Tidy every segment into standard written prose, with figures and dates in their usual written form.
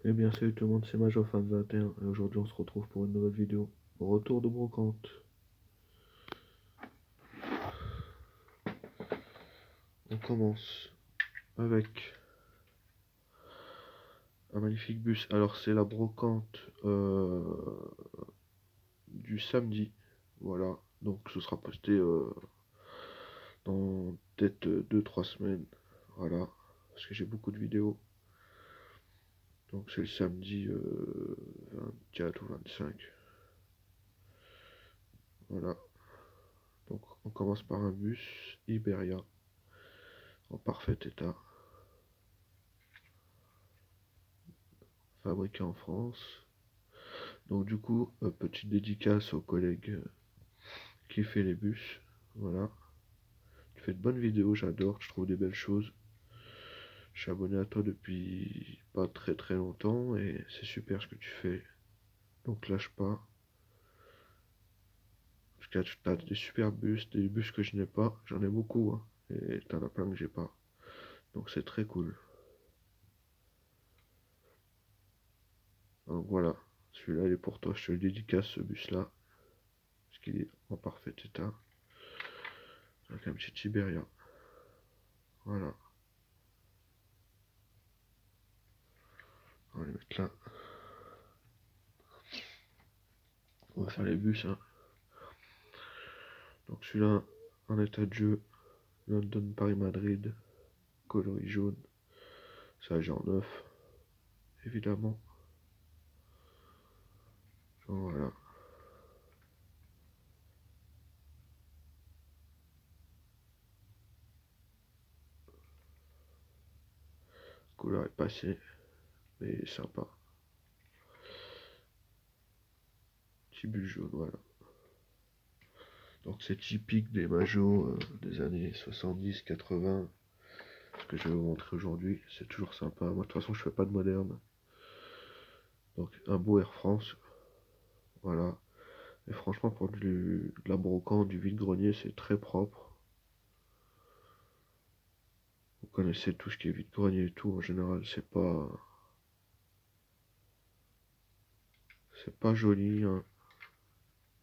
Eh bien salut tout le monde, c'est MajorFan21 et aujourd'hui on se retrouve pour une nouvelle vidéo. Retour de brocante. On commence avec un magnifique bus. Alors c'est la brocante du samedi. Voilà, donc ce sera posté dans peut-être 2-3 semaines. Voilà, parce que j'ai beaucoup de vidéos. Donc c'est le samedi 24 ou 25. Voilà, donc on commence par un bus Iberia en parfait état, fabriqué en France. Donc du coup, petite dédicace au collègue qui fait les bus. Voilà. Tu fais de bonnes vidéos, j'adore, tu trouves des belles choses. Je suis abonné à toi depuis pas très très longtemps et c'est super ce que tu fais. Donc lâche pas. Parce que tu as des super bus, des bus que je n'ai pas. J'en ai beaucoup, hein, et t'en as plein que j'ai pas. Donc c'est très cool. Donc voilà. Celui-là il est pour toi, je te le dédicace ce bus là. Parce qu'il est en parfait état. Avec un petit Tiberia. Voilà. On va les mettre là. On va faire les bus, hein. Donc celui-là, en état de jeu, London Paris-Madrid, coloris jaune, ça j'ai en neuf, évidemment. Donc voilà. Couleur est passée, mais sympa. Petit bulle jaune, voilà. Donc c'est typique des majos des années 70-80. Ce que je vais vous montrer aujourd'hui, c'est toujours sympa. Moi de toute façon je fais pas de moderne. Donc un beau Air France, voilà. Et franchement pour de la brocante, du vide-grenier, c'est très propre. Vous connaissez tout ce qui est vide-grenier et tout, en général c'est pas joli, hein.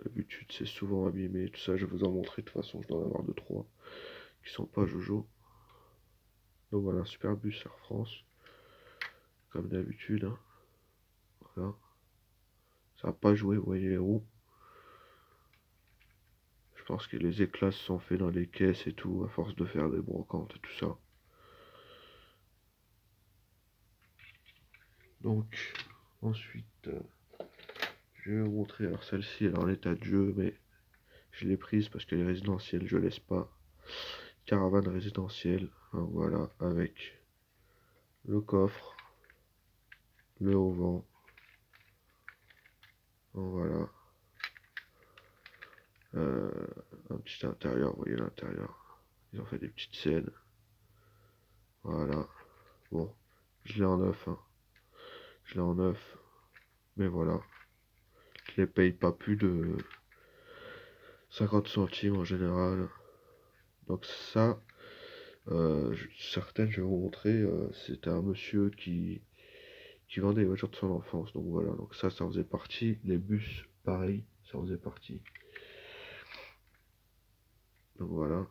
D'habitude c'est souvent abîmé, tout ça je vais vous en montrer, de toute façon je dois en avoir 2-3 qui sont pas jojo. Donc voilà, un super bus Air France, comme d'habitude, hein. Voilà. Ça n'a pas joué, vous voyez les roues. Je pense que les éclats se sont faits dans les caisses et tout, à force de faire des brocantes et tout ça. Donc ensuite, je vais vous montrer, alors celle-ci elle est en état de jeu, mais je l'ai prise parce qu'elle est résidentielle, je laisse pas. Caravane résidentielle, hein, voilà, avec le coffre, le haut-vent, voilà, un petit intérieur, vous voyez l'intérieur, ils ont fait des petites scènes, voilà, bon, je l'ai en neuf, hein. Je l'ai en neuf, mais voilà, je les paye pas plus de 50 centimes en général, donc ça, certaines je vais vous montrer, c'était un monsieur qui vendait les voitures de son enfance, donc voilà, donc ça faisait partie, les bus, pareil, ça faisait partie. Donc voilà.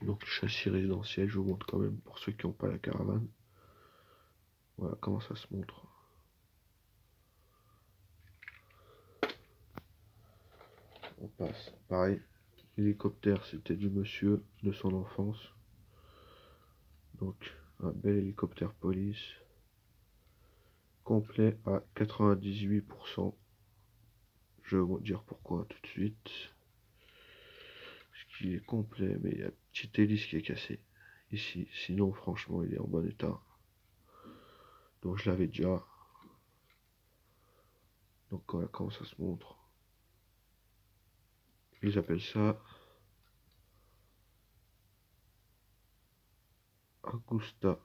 Donc le châssis résidentiel, je vous montre quand même pour ceux qui n'ont pas la caravane. Voilà comment ça se montre. On passe. Pareil, l'hélicoptère c'était du monsieur de son enfance. Donc un bel hélicoptère police. Complet à 98%. Je vais vous dire pourquoi tout de suite. Parce qu'il est complet, mais il y a une petite hélice qui est cassée. Ici, sinon franchement il est en bon état. Donc je l'avais déjà. Donc voilà comment ça se montre. Ils appellent ça Augusta.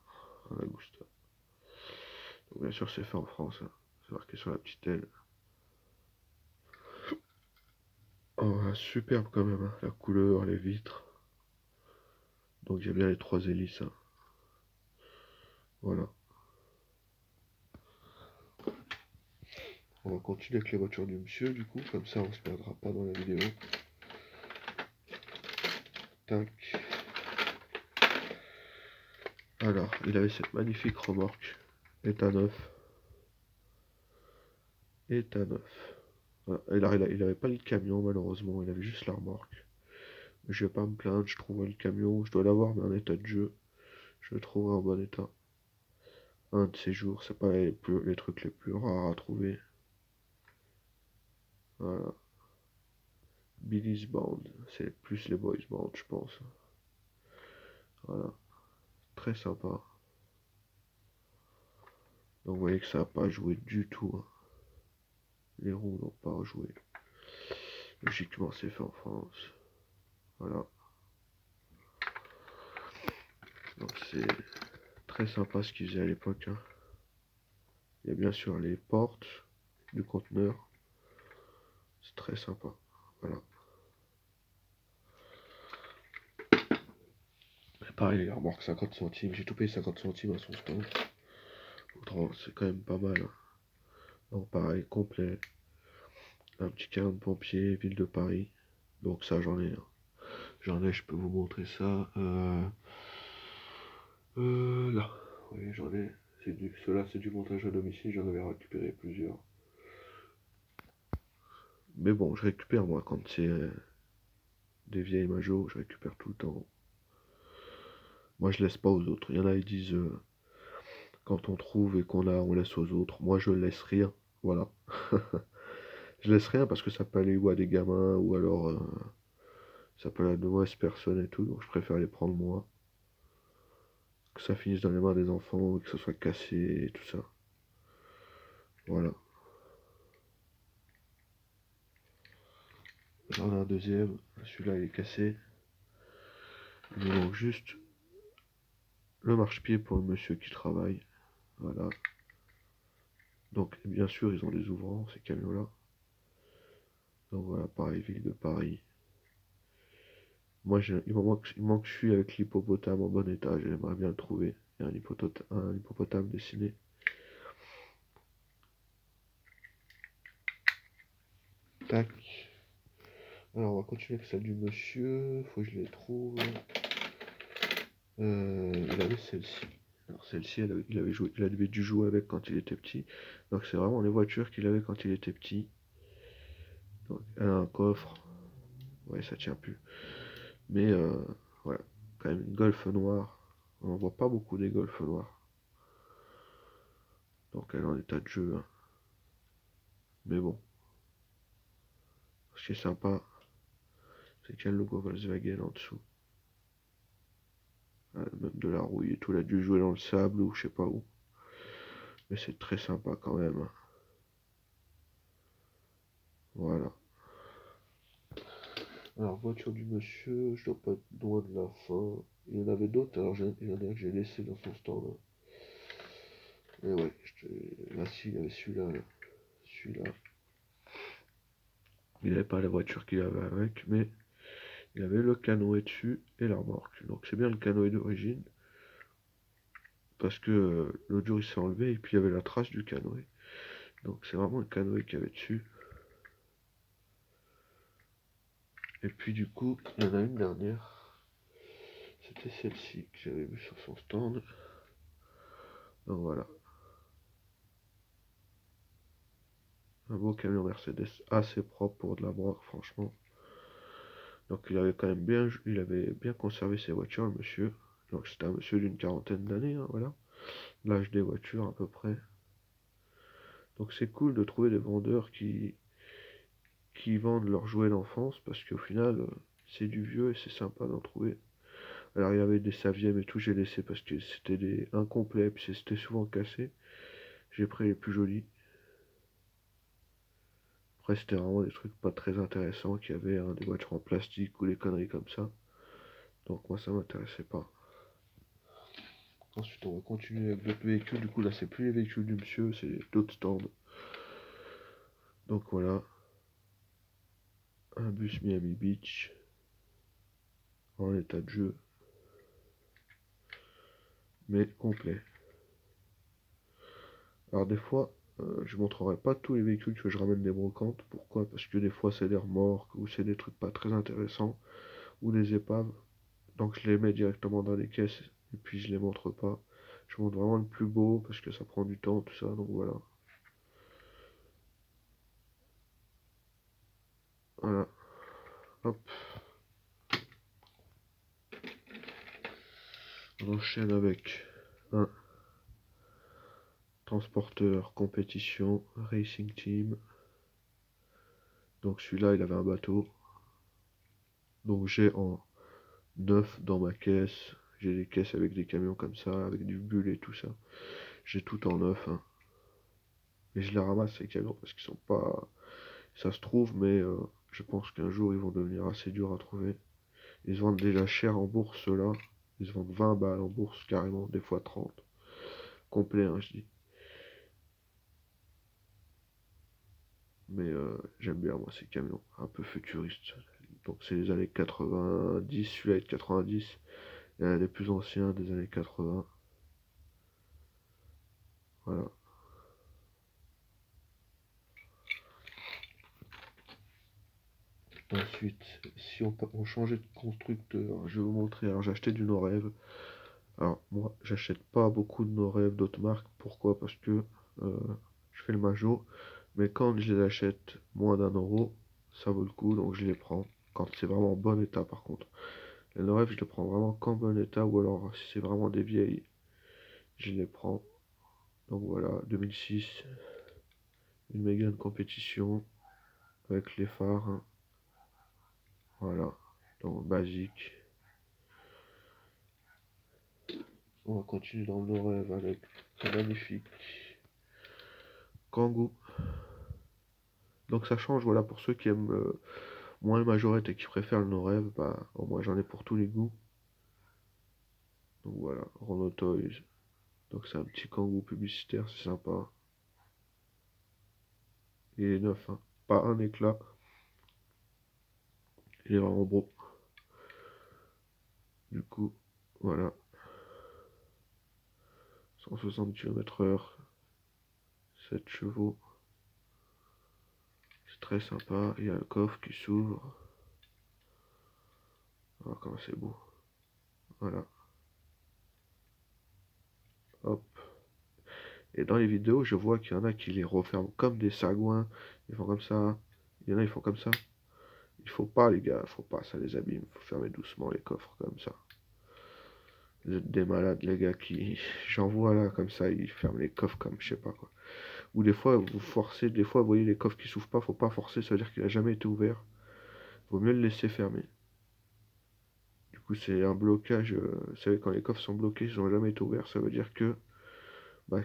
Augusta. Donc bien sûr c'est fait en France, hein. C'est marqué sur la petite aile. Oh, superbe quand même, hein. La couleur, les vitres. Donc j'ai bien les trois hélices, hein. Voilà. On va continuer avec les voitures du monsieur, du coup, comme ça on se perdra pas dans la vidéo. Tac. Alors, il avait cette magnifique remorque, état neuf. État neuf. Voilà. Alors, il avait pas le camion, malheureusement, il avait juste la remorque. Je vais pas me plaindre, je trouverai le camion, je dois l'avoir, mais en état de jeu. Je le trouverai en bon état. Un de ces jours, c'est pas les trucs les plus rares à trouver. Voilà. Billy's Band, c'est plus les Boys Band, je pense. Voilà. Très sympa. Donc vous voyez que ça n'a pas joué du tout, hein. Les roues n'ont pas joué. Logiquement, c'est fait en France. Voilà. Donc c'est très sympa ce qu'ils faisaient à l'époque, hein. Il y a bien sûr les portes du conteneur. C'est très sympa. Voilà. Et pareil, les remorques 50 centimes. J'ai tout payé 50 centimes à son stand. Autrement, c'est quand même pas mal, hein. Donc pareil, complet. Un petit carnet de pompier, ville de Paris. Donc ça, j'en ai, hein. J'en ai, je peux vous montrer ça. Là. Oui, j'en ai. Ceux-là, c'est du montage à domicile. J'en avais récupéré plusieurs. Mais bon, je récupère, moi, quand c'est des vieilles majos, je récupère tout le temps. Moi, je laisse pas aux autres. Il y en a, ils disent, quand on trouve et qu'on a, on laisse aux autres. Moi, je laisse rien. Voilà. Je laisse rien parce que ça peut aller ou à des gamins ou alors ça peut aller à de mauvaises personnes et tout. Donc, je préfère les prendre moi. Que ça finisse dans les mains des enfants, que ça soit cassé et tout ça. Voilà. J'en ai un deuxième. Celui-là, il est cassé. Il me manque juste le marchepied pour le monsieur qui travaille. Voilà. Donc, bien sûr, ils ont des ouvrants, ces camions-là. Donc voilà, pareil, ville de Paris. Moi, il me manque celui avec l'hippopotame en bon état. J'aimerais bien le trouver. Il y a un hippopotame dessiné. Tac. Alors, on va continuer avec celle du monsieur. Faut que je les trouve. Il avait celle-ci. Alors, celle-ci, il avait dû jouer avec quand il était petit. Donc, c'est vraiment les voitures qu'il avait quand il était petit. Donc, elle a un coffre. Ouais, ça tient plus. Mais, voilà. Quand même une Golf noire. On n'en voit pas beaucoup des Golf noirs. Donc, elle est en état de jeu, hein. Mais bon. Ce qui est sympa, c'est qu'il y a le logo Volkswagen en dessous. Même de la rouille et tout, il a dû jouer dans le sable ou je sais pas où. Mais c'est très sympa quand même, hein. Voilà. Alors, voiture du monsieur, je dois pas être loin de la fin. Il y en avait d'autres, alors il y en a que j'ai laissé dans son stand. Et ouais, là, si, il y avait celui-là, là. Celui-là. Il n'avait pas la voiture qu'il avait avec, mais il avait le canoë dessus et la remorque. Donc c'est bien le canoë d'origine. Parce que l'autre jour il s'est enlevé et puis il y avait la trace du canoë. Donc c'est vraiment le canoë qu'il y avait dessus. Et puis du coup, il y en a une dernière. C'était celle-ci que j'avais vue sur son stand. Donc voilà. Un beau camion Mercedes assez propre pour de la broc, franchement. Donc il avait bien conservé ses voitures, le monsieur. Donc c'était un monsieur d'une quarantaine d'années, hein, voilà. L'âge des voitures à peu près. Donc c'est cool de trouver des vendeurs qui vendent leurs jouets d'enfance parce qu'au final c'est du vieux et c'est sympa d'en trouver. Alors il y avait des Saviem et tout, j'ai laissé parce que c'était des incomplets, puis c'était souvent cassé. J'ai pris les plus jolis. Après c'était vraiment des trucs pas très intéressants qu'il y avait, hein, des voitures en plastique ou des conneries comme ça. Donc moi ça m'intéressait pas. Ensuite on va continuer avec d'autres véhicules, du coup là c'est plus les véhicules du monsieur, c'est d'autres stands. Donc voilà. Un bus Miami Beach en état de jeu, mais complet. Alors des fois, Je montrerai pas tous les véhicules que je ramène des brocantes. Pourquoi? Parce que des fois c'est des remorques ou c'est des trucs pas très intéressants ou des épaves. Donc je les mets directement dans les caisses et puis je les montre pas. Je montre vraiment le plus beau parce que ça prend du temps, tout ça. Donc voilà. Voilà. Hop. On enchaîne avec un transporteur compétition Racing Team. Donc celui-là, il avait un bateau. Donc j'ai en neuf dans ma caisse. J'ai des caisses avec des camions comme ça, avec du bulle et tout ça. J'ai tout en neuf, hein. Et je les ramasse ces camions parce qu'ils sont pas. Ça se trouve, mais je pense qu'un jour ils vont devenir assez durs à trouver. Ils se vendent déjà cher en bourse là. Ils se vendent 20 balles en bourse carrément, des fois 30. Complet, hein, je dis. Mais j'aime bien moi ces camions, un peu futuristes. Donc c'est les années 90, celui-là est de 90. Il y en a des plus anciens des années 80. Voilà. Ensuite, si on changeait de constructeur, je vais vous montrer. Alors j'ai acheté du Norev. Alors moi, j'achète pas beaucoup de Norev d'autres marques. Pourquoi? Parce que euh, je fais le majo. Mais quand je les achète moins d'1 euro, ça vaut le coup, donc je les prends. Quand c'est vraiment en bon état par contre. Les Norev, je les prends vraiment qu'en bon état, ou alors si c'est vraiment des vieilles, je les prends. Donc voilà, 2006, une Mégane compétition avec les phares, hein. Voilà, donc basique. On va continuer dans le rêve avec ce magnifique Kangoo. Donc ça change, voilà, pour ceux qui aiment moins le majorette et qui préfèrent le no-rêve, bah au moins j'en ai pour tous les goûts. Donc voilà, Renault Toys. Donc c'est un petit Kangoo publicitaire, c'est sympa. Il est neuf, hein. Pas un éclat. Il est vraiment beau. Du coup, voilà. 160 km/h, 7 chevaux. C'est très sympa. Il y a un coffre qui s'ouvre. Voilà comment c'est beau. Voilà. Hop. Et dans les vidéos, je vois qu'il y en a qui les referment comme des sagouins. Ils font comme ça. Il y en a, ils font comme ça. Il faut pas, les gars. Faut pas, ça les abîme. Faut fermer doucement les coffres comme ça. Vous êtes des malades, les gars, qui. J'en vois là, comme ça, ils ferment les coffres comme je sais pas quoi. Ou des fois, vous forcez. Des fois, vous voyez les coffres qui s'ouvrent pas. Faut pas forcer, ça veut dire qu'il a jamais été ouvert. Vaut mieux le laisser fermer. Du coup, c'est un blocage. Vous savez, quand les coffres sont bloqués, ils n'ont jamais été ouverts. Ça veut dire que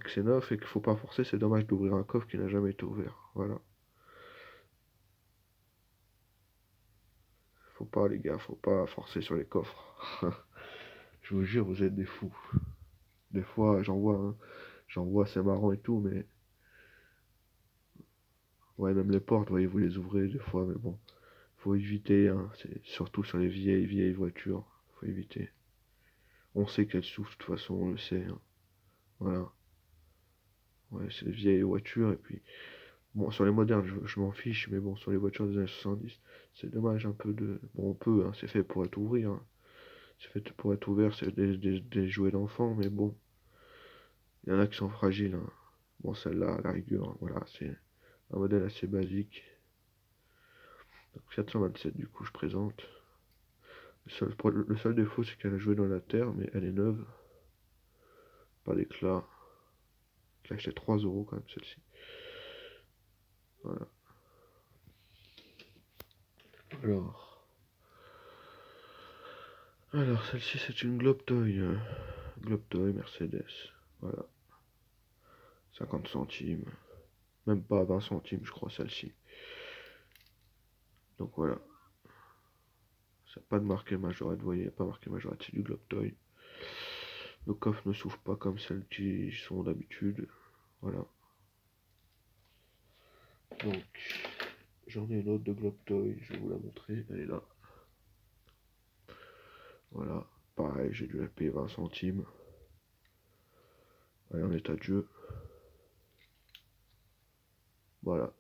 c'est neuf et qu'il faut pas forcer. C'est dommage d'ouvrir un coffre qui n'a jamais été ouvert. Voilà. Faut pas, les gars, faut pas forcer sur les coffres. Je vous jure, vous êtes des fous. Des fois, j'en vois, c'est marrant et tout, mais ouais, même les portes, voyez, vous les ouvrez des fois, mais bon, faut éviter, hein. C'est surtout sur les vieilles voitures, faut éviter. On sait qu'elles souffrent, de toute façon, on le sait, hein. Voilà. Ouais, c'est les vieilles voitures, et puis, bon, sur les modernes, je m'en fiche, mais bon, sur les voitures des années 70, c'est dommage un peu de. Bon, on peut, hein, c'est fait pour être ouvert, hein. C'est fait pour être ouvert, c'est des jouets d'enfants, mais bon. Il y en a qui sont fragiles, hein. Bon, celle-là, à la rigueur, hein, voilà, c'est un modèle assez basique. Donc 427, du coup, je présente. Le seul défaut, c'est qu'elle a joué dans la terre, mais elle est neuve. Pas d'éclat. Je l'ai acheté 3 euros quand même, celle-ci. Voilà. Alors, alors celle-ci, c'est une Globe Toy. Globe Toy Mercedes. Voilà. 50 centimes. Même pas 20 centimes, je crois, celle-ci. Donc voilà. Ça n'a pas de marqué majorette, vous voyez, il n'y a pas marqué majorette, c'est du Globe Toy. Le coffre ne s'ouvre pas comme celles qui sont d'habitude. Voilà. Donc, j'en ai une autre de Globe Toy, je vais vous la montrer, elle est là. Voilà, pareil, j'ai dû la payer 20 centimes. Elle est en état de jeu. Voilà,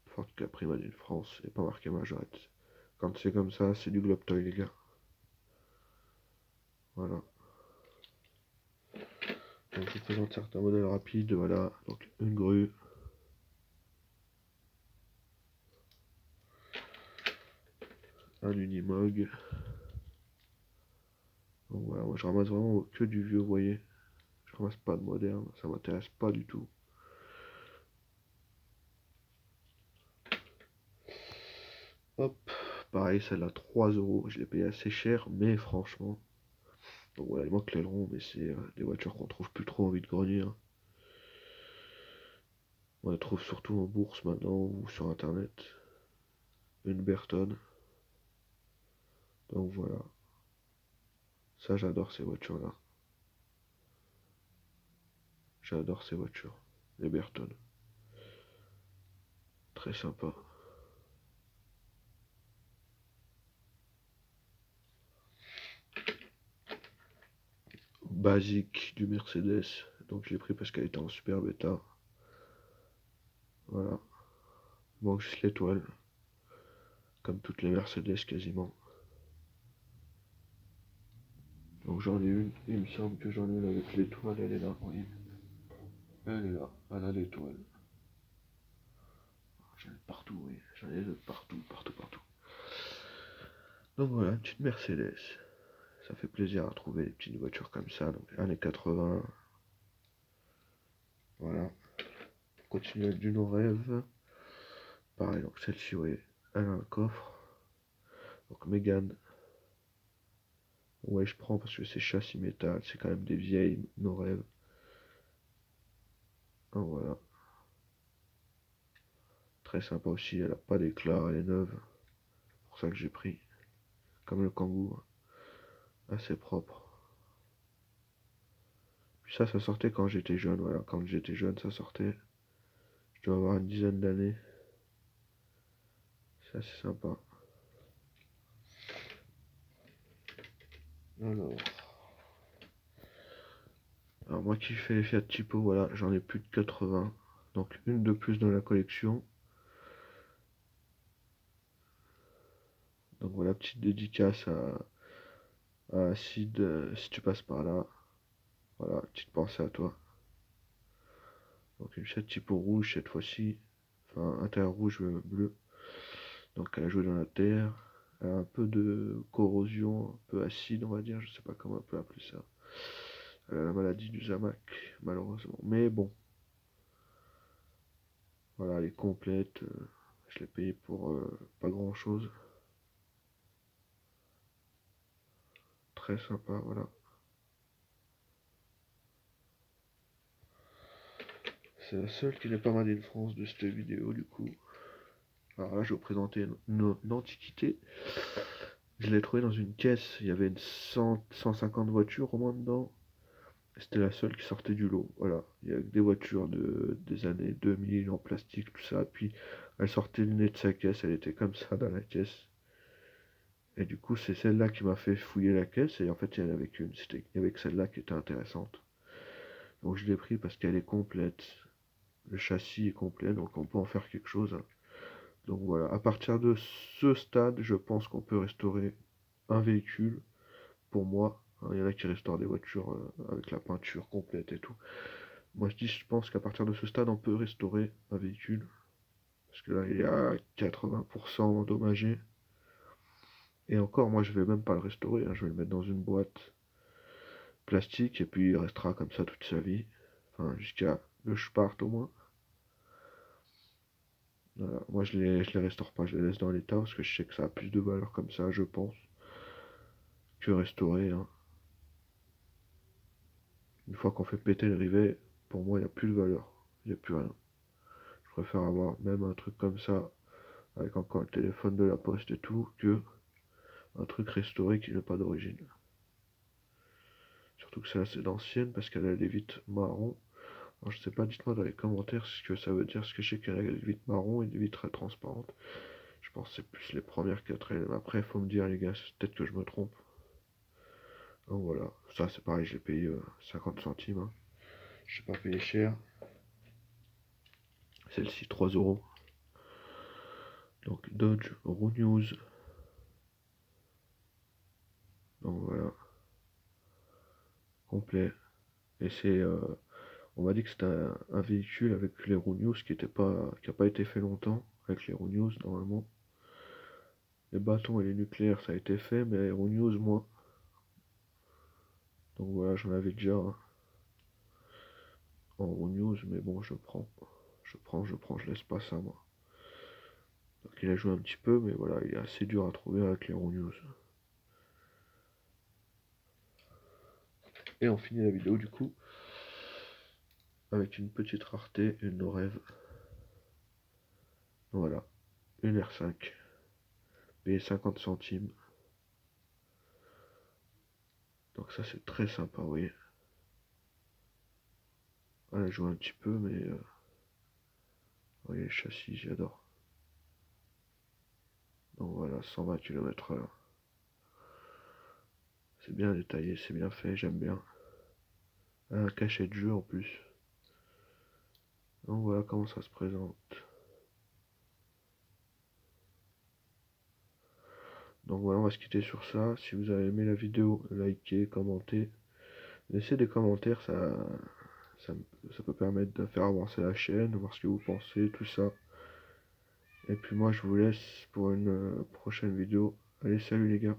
Ford Capri Made in France, et pas marqué majorette. Quand c'est comme ça, c'est du Globe Toy, les gars. Voilà. Donc je vous présente certains modèles rapides, voilà. Donc une grue. Un Unimog. Donc voilà, moi je ramasse vraiment que du vieux, vous voyez. Je ramasse pas de moderne, ça m'intéresse pas du tout. Hop, pareil, celle-là 3 euros, je l'ai payé assez cher, mais franchement. Donc voilà, il manque l'aileron, mais c'est des voitures qu'on trouve plus trop envie de grenier, hein. On la trouve surtout en bourse maintenant ou sur internet. Une Berton. Donc voilà. Ça, j'adore ces voitures-là. J'adore ces voitures. Les Berton. Très sympa. Basique du Mercedes. Donc je l'ai pris parce qu'elle était en super bêta. Voilà. Il manque juste l'étoile. Comme toutes les Mercedes quasiment. Donc j'en ai une. Il me semble que j'en ai une avec l'étoile. Elle est là. Oui. Elle est là. Elle a l'étoile. J'en ai partout, oui. J'en ai de partout, partout, partout. Donc voilà, une petite Mercedes. Ça fait plaisir à trouver des petites voitures comme ça. Donc années 80. Voilà. On continue avec du nos rêves. Pareil, donc celle-ci, oui, elle a un coffre. Donc Mégane. Ouais, je prends parce que c'est châssis métal. C'est quand même des vieilles nos rêves. Donc voilà. Très sympa aussi. Elle a pas d'éclat. Elle est neuve. C'est pour ça que j'ai pris. Comme le Kangoo. Assez propre. Puis ça sortait quand j'étais jeune. Voilà, quand j'étais jeune, ça sortait. Je dois avoir une dizaine d'années. C'est assez sympa. Alors, alors moi qui fais les Fiat Tipo, voilà, j'en ai plus de 80. Donc une de plus dans la collection. Donc voilà, petite dédicace à Sid, si tu passes par là. Voilà, petite pensée à toi. Donc une Fiat Tipo rouge cette fois-ci. Enfin, intérieur rouge bleu. Donc elle a joué dans la terre. Elle a un peu de corrosion, un peu acide on va dire, je sais pas comment on peut appeler ça. Elle a la maladie du Zamac, malheureusement. Mais bon, voilà, elle est complète. Je l'ai payé pour pas grand chose. Très sympa, voilà. C'est la seule qui n'est pas Made in France de cette vidéo du coup. Alors là je vais vous présenter une antiquité. Je l'ai trouvée dans une caisse, il y avait 150 voitures au moins dedans. C'était la seule qui sortait du lot. Voilà, il y a des voitures des années 2000 en plastique, tout ça. Puis elle sortait le nez de sa caisse, elle était comme ça dans la caisse. Et du coup, c'est celle-là qui m'a fait fouiller la caisse. Et en fait, il y en avait qu'une. C'était avec celle-là qui était intéressante. Donc je l'ai pris parce qu'elle est complète. Le châssis est complet, donc on peut en faire quelque chose, hein. Donc voilà, à partir de ce stade, je pense qu'on peut restaurer un véhicule. Pour moi, hein, il y en a qui restaurent des voitures avec la peinture complète et tout. Moi je pense qu'à partir de ce stade, on peut restaurer un véhicule. Parce que là, il est à 80% endommagé. Et encore, moi, je vais même pas le restaurer, hein. Je vais le mettre dans une boîte plastique et puis il restera comme ça toute sa vie. Enfin, jusqu'à que je parte au moins. Voilà. Moi, je les restaure pas, je les laisse dans l'état parce que je sais que ça a plus de valeur comme ça, je pense, que restaurer, hein. Une fois qu'on fait péter le rivet, pour moi, il n'y a plus de valeur. Il n'y a plus rien. Je préfère avoir même un truc comme ça, avec encore le téléphone de la poste et tout, que un truc restauré qui n'est pas d'origine. Surtout que c'est assez d'ancienne parce qu'elle a les vitres marron. Alors, je sais pas, dites-moi dans les commentaires ce que ça veut dire, parce que je sais qu'elle a les vitres marron et des vitres transparentes. Je pense que c'est plus les premières 4 LM. Après, il faut me dire, les gars, peut-être que je me trompe. Donc voilà, ça c'est pareil, je l'ai payé 50 centimes, hein. Je sais pas payé cher. Celle-ci 3 €. Donc Dodge Road News. Donc voilà, complet. Et c'est, on m'a dit que c'était un véhicule avec les Road News qui a pas été fait longtemps avec les Road News normalement. Les bâtons et les nucléaires ça a été fait, mais les Road News moins. Donc voilà, j'en avais déjà en Road News, mais bon, je laisse pas ça moi. Donc il a joué un petit peu, mais voilà, il est assez dur à trouver avec les Road News. Et on finit la vidéo du coup avec une petite rareté, une no rêve. Voilà, une R5, payé 50 centimes. Donc ça c'est très sympa, vous voyez. Elle a joué un petit peu, mais vous voyez le châssis, j'adore. Donc voilà, 120 km/h. C'est bien détaillé, c'est bien fait, j'aime bien. Un cachet de jeu en plus. Donc voilà comment ça se présente. Donc voilà, on va se quitter sur ça. Si vous avez aimé la vidéo, likez, commentez. Laissez des commentaires, ça, ça peut permettre de faire avancer la chaîne, voir ce que vous pensez, tout ça. Et puis moi je vous laisse pour une prochaine vidéo. Allez, salut les gars.